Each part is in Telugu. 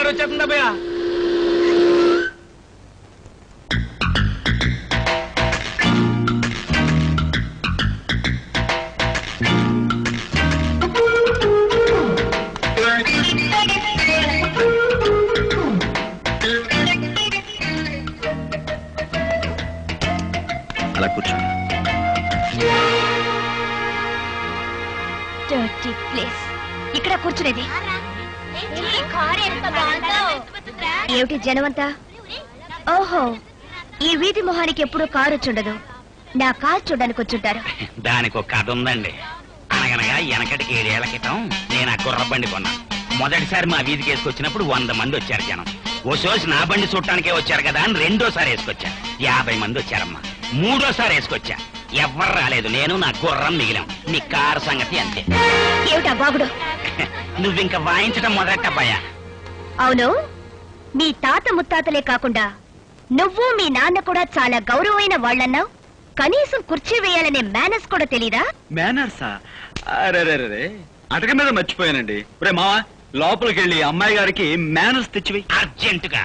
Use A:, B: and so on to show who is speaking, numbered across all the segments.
A: కారు వచ్చేస్తుంది అబ్బయ్య.
B: అలా కూర్చో.
C: ఇక్కడ కూర్చునేది ఏమిటి జనమంతా? ఓహో, ఈ వీధి మొహానికి ఎప్పుడు కారు వచ్చుండదు, నా కారు చూడడానికి వచ్చుంటారు.
A: దానికి ఒక కథ ఉందండి. అనగనగా వెనకటికి 7 ఏళ్ల క్రితం నేను ఆ గుర్రబండి కొన్నాను. మొదటిసారి మా వీధికి వేసుకొచ్చినప్పుడు 100 మంది వచ్చారు జనం. ఓ సోసి నా బండి చూడటానికే వచ్చారు కదా అని రెండోసారి వేసుకొచ్చా. 50 మంది వచ్చారమ్మా. మూడోసారి వేసుకొచ్చా, ఎవ్వరు రాలేదు. నేను నా గుర్రం మిగిలాం. మీ కారు సంగతి అంతే.
C: ఏమిటా బాబుడు?
A: నువ్వింక వాయించడం మొదలెట్టబ్బాయా?
C: అవును, మీ తాత ముత్తాతలే కాకుండా నువ్వు మీ నాన్న కూడా చాలా గౌరవమైన వాళ్ళన్నావు. కనీసం కుర్చీ వేయాలనే మేనర్స్ కూడా తెలీదా?
B: మేనర్సా? అరే అటక మీద మర్చిపోయానండి. రే మావా, లోపలికి వెళ్ళి అమ్మాయి గారికి మేనర్స్ తెచ్చివి.
A: అర్జెంటుగా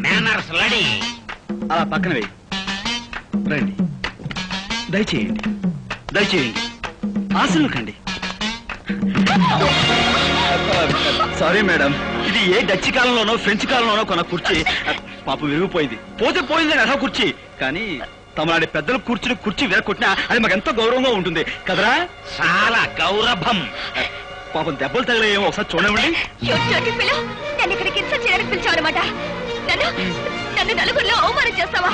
A: మేనర్స్ రెడీ.
B: అలా పక్కన వెయ్యి. రండి, దయచేయండి, దయచేయండి, ఆశలు కండి. సారీ మేడం, ఇది ఏ డచ్ కాలంలోనో ఫ్రెంచ్ కాలంలోనో కొన్న కుర్చీ. పాపం విరిగిపోయింది. పోతే పోయిందని అసలు కుర్చీ. కానీ తమలాంటి పెద్దలు కూర్చుని కుర్చీ విరగొట్టినా అది మాకు ఎంతో గౌరవంగా ఉంటుంది కదరా?
A: చాలా గౌరవం.
B: పాపం దెబ్బలు తగిలేమో ఒకసారి చూడండి.
C: నన్ను ఇక్కడికి ఇంత చేయడానికి పిలిచావన్నమాట. నన్ను నలుగురిలో అవమానం చేస్తావా?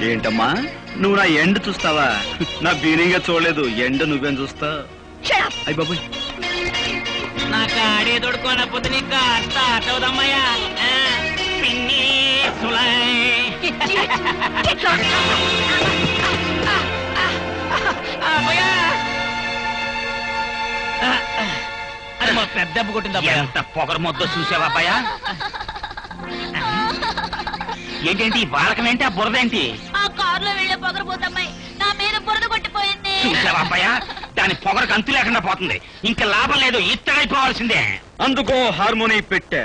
B: ఏంటమ్మా, నువ్వు నా ఎండ్ చూస్తావా? నా బీనింగా చూడలేదు. ఎండ్ నువ్వేం చూస్తా? అయ్య బాబు,
A: నాకు ఆడే దొడుకోనపోతే నీకు స్టార్ట్ అవుదమ్మయ్యా. పిన్ని అది మా పెద్ద కొట్టింది. ఎంత పొగరు మొద్ద చూసావా అబ్బాయా? ఏంటేంటి బాలకమేంటి, ఆ బురదేంటి?
C: ఆ కారులో వెళ్ళే పొగరబోతమ్మాయి నా మీద బురద కొట్టిపోయింది.
A: చూసావా అబ్బాయా, దాని పొగరకు అంతు లేకుండా పోతుంది. ఇంకా లాభం లేదు, ఇత్తడైపోవాల్సిందే.
B: అందుకో హార్మోని పెట్టా.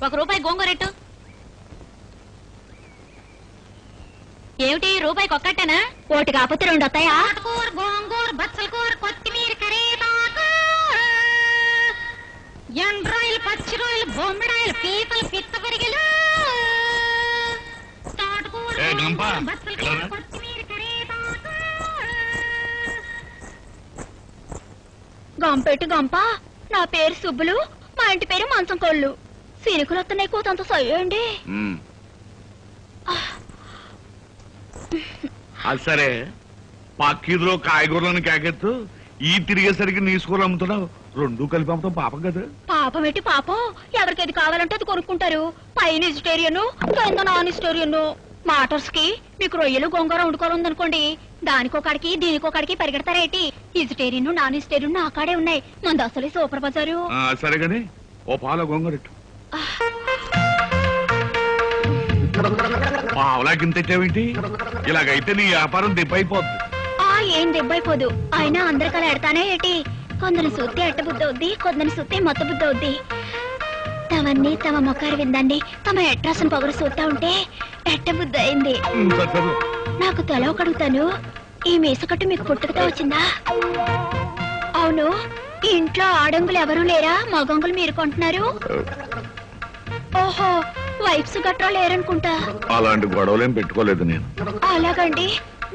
C: ₹1 గోంగూరెట్టు. ఏమిటి రూపాయికి ఒక్కటేనా? ఒకటి కాకపోతే 2 వస్తాయా? గోంగూర, బచ్చలకూర, కొత్తిమీర, కరేపాకు, ఎండ్రాయిలు, పచ్చి రొయ్యలు, బొమ్మడాయిలు, పీతలు, పిత్త పరిగెలు, గంపెట్టు గంప. నా పేరు సుబ్బులు, మా ఇంటి పేరు మంచం కోళ్ళు. సీనికులు వస్తున్నాయి, కూతంత సయ్యండి.
D: అది సరే, పక్కీదులో కాయగూరలను కేకెత్తు. ఈ తిరిగేసరికి నీ స్కూల్ అమ్ముతున్నావు. 2 కలిపి అమ్ముతాం. పాపం కదా?
C: పాపం ఏంటి పాపం? ఎవరికి ఏది కావాలంటే అది కొనుక్కుంటారు. పైన వెజిటేరియన్, కింద నాన్ వెజిటేరియన్. మాటర్స్ కి మీకు రొయ్యలు గోంగూర వండుకోవాలనుకోండి, దానికొకడికి దీనికొకడికి పరిగెడతారేటి? వెజిటేరియన్ నాన్ వెజిటేరియన్ నా కాడే ఉన్నాయి. మంది అసలే సూపర్ బజారు.
D: సరే గాని ఓ పాల గోంగరెట్టు. పావలాకింత తెచ్చావేంటి? ఇలాగైతే నీ వ్యాపారం దెబ్బైపోద్ది.
C: ఏం దెబ్బైపోదు. అయినా అందరికలా ఎడతానే ఏటి? కొందరు సుత్తి ఎట్ట బుద్ధి అవుద్ది, కొందరు సుత్తి మొత్త బుద్ధి అవుద్ది. తమన్నీ తమ మొక్కారు విందండి. తమ ఎట్రాసిన పొగరు చూస్తా ఉంటే ఎట్ట బుద్ధి అయింది. నాకు తల కడుగుతాను. ఈ మీసకట్టు మీకు పుట్టుకతో వచ్చిందా? అవును, ఈ ఇంట్లో ఆడంగులు ఎవరూ లేరా? మగంగులు మీరు కొంటున్నారు. ఓహో, వైఫ్స్ గట్రా లేరనుకుంటా.
D: అలాంటి గొడవలేం పెట్టుకోలేదు నేను.
C: అలాగండి,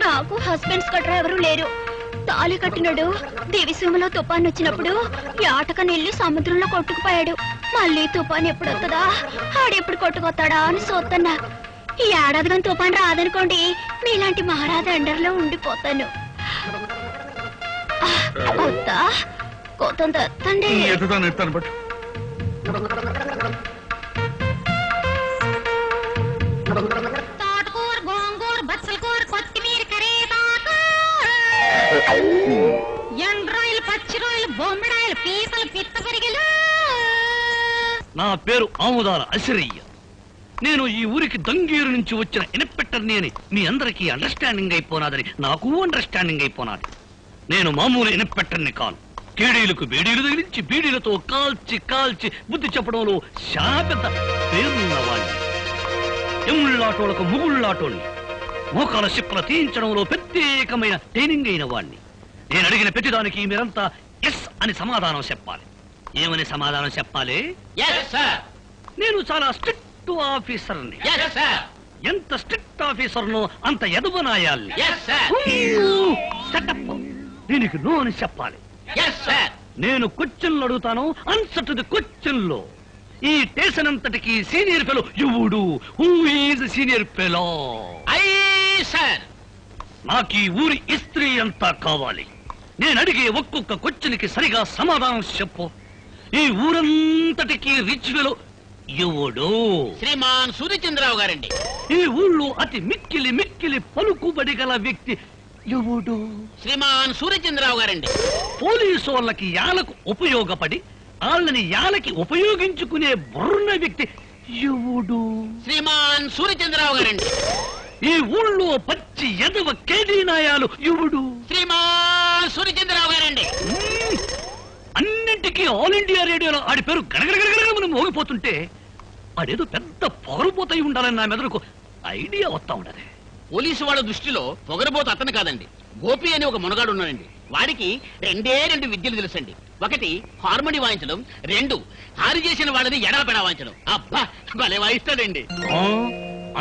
C: నాకు హస్బెండ్స్ గట్రా ఎవరూ లేరు. తాళి కట్టినడు దివిసీమలో తుఫాన్ వచ్చినప్పుడు యాటకని వెళ్ళి సముద్రంలో కొట్టుకుపోయాడు. మళ్ళీ తుఫాన్ ఎప్పుడు వస్తుందా, ఆడెప్పుడు కొట్టుకొస్తాడా అని చూస్తున్నా. ఈ ఏడాది కానీ తుఫాన్ రాదనుకోండి, మీలాంటి మహారాజా అండర్లో ఉండిపోతాను. వద్దా? కోతంత ఎత్తండి.
D: ఎత్తాను బట్
C: తోటకూర, గోంగూర, బచ్చల కూర, కొత్తిమీర, కరివేపాకు, ఎండ్రాయిలు, పచ్చి రొయ్యలు, బొమ్మిడాయిలు, పీతలు, పిత్త పరిగెలు.
E: నా పేరు ఆముదాల అసిరయ్య. నేను ఈ ఊరికి దంగేరు నుంచి వచ్చిన ఇన్స్పెక్టర్ని అని మీ అందరికీ అండర్స్టాండింగ్ అయిపోనాదని నాకు అండర్స్టాండింగ్ అయిపోనాది. నేను మామూలు ఇన్స్పెక్టర్ని కాను. కేడీలకు బేడీలు తగిలించి బీడీలతో కాల్చి కాల్చి బుద్ధి చెప్పడంలో చాలా పెద్ద పేరున్నవాణ్ణి. ఎముళ్ళాటోలకు ముగుళ్ళాటోని, మోకాల శిప్పల తీయించడంలో ప్రత్యేకమైన ట్రైనింగ్ అయిన వాణ్ణి. నేను అడిగిన ప్రతిదానికి మీరంతా ఎస్ అని సమాధానం చెప్పాలి. ఏమని సమాధానం చెప్పాలి? నేను చాలా స్ట్రిక్ట్ ఆఫీసర్ని. ఎంత స్ట్రిక్ట్ ఆఫీసర్నో అంత ఎదవనాయాలి. దీనికి నో అని చెప్పాలి. నేను క్వశ్చన్లు అడుగుతాను, ఆన్సర్ టు ది క్వశ్చన్లో. ఈ స్టేషన్ అంతటికి సీనియర్ ఫెలో ఎవడు? Who is senior fellow? నాకు ఈ ఊరి ఇస్త్రీ అంతా కావాలి. నేను అడిగే ఒక్కొక్క క్వశ్చన్కి సరిగా సమాధానం చెప్పు. ఈ ఊరంతటికి రిచ్ ఫెలో ఎవడు?
F: శ్రీమాన్ సూర్యచంద్రరావు గారండి.
E: ఈ ఊళ్ళో అతి మిక్కిలి మిక్కిలి పలుకుబడి గల వ్యక్తి ఎవడు?
F: శ్రీమాన్ సూర్యచంద్రరావు గారండి.
E: పోలీసు వాళ్ళకి యాలకు ఉపయోగపడి వాళ్ళని యాలకి ఉపయోగించుకునే బుర్రున్న వ్యక్తి ఎవడు?
F: శ్రీమాన్ సూర్యచంద్రరావు గారండి.
E: ఈ ఊళ్ళో పచ్చి ఎదవ కేడీనాయాలు ఎవడు?
F: శ్రీమాన్ సూర్యచంద్రరావు గారండి.
E: అన్నింటికీ ఆల్ ఇండియా రేడియోలో ఆడి పేరు గడగడగడగడ మనం మోగిపోతుంటే ఆడేదో పెద్ద పొగరుపోతాయి ఉండాలని నా మెదడుకు ఐడియా వస్తా ఉండదు.
F: పోలీసు వాళ్ళ దృష్టిలో పొగరబోతు అతను కాదండి, గోపి అని ఒక మునగాడు ఉన్నాడండి. వాడికి రెండు విద్యలు తెలుసండి. ఒకటి హార్మోని వాయించడం, రెండు హారి చేసిన వాళ్ళని ఎడాపెడా వాయించడం. అబ్బా భలే వాయిస్తాడండి.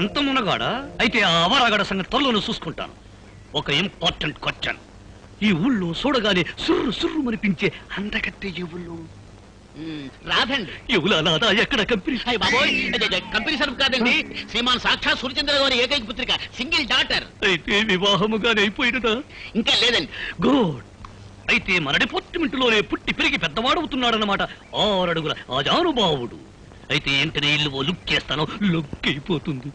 E: అంత మునగాడా? అయితే ఆ అవరాగడ సంగతి త్వరలోనే చూసుకుంటాను. ఒక ఇంపార్టెంట్ క్వశ్చన్. ఈ ఊళ్ళో చూడగానే సుర్రు సుర్రు మనిపించే అందగత్తె ఎవరు?
F: రాదండి.
E: ఎవలా నాదా? ఎక్కడ కంపెనీ?
F: బాబోయ్, కంపెనీ సరుకు కాదండి. శ్రీమాన్ సాక్షాత్ సూర్యచంద్ర గారి ఏకైక పుత్రిక, సింగిల్ డాటర్.
E: అయితే వివాహముగానే అయిపోయినదా?
F: ఇంకా లేదండి.
E: గుడ్. అయితే మన డిపార్ట్మెంట్ లోనే పుట్టి పెరిగి పెద్దవాడవుతున్నాడన్నమాట. 6 అడుగుల ఆజానుభావుడు. అయితే వెంటనే ఇల్లు లుక్ చేస్తాను, లుక్ అయిపోతుంది.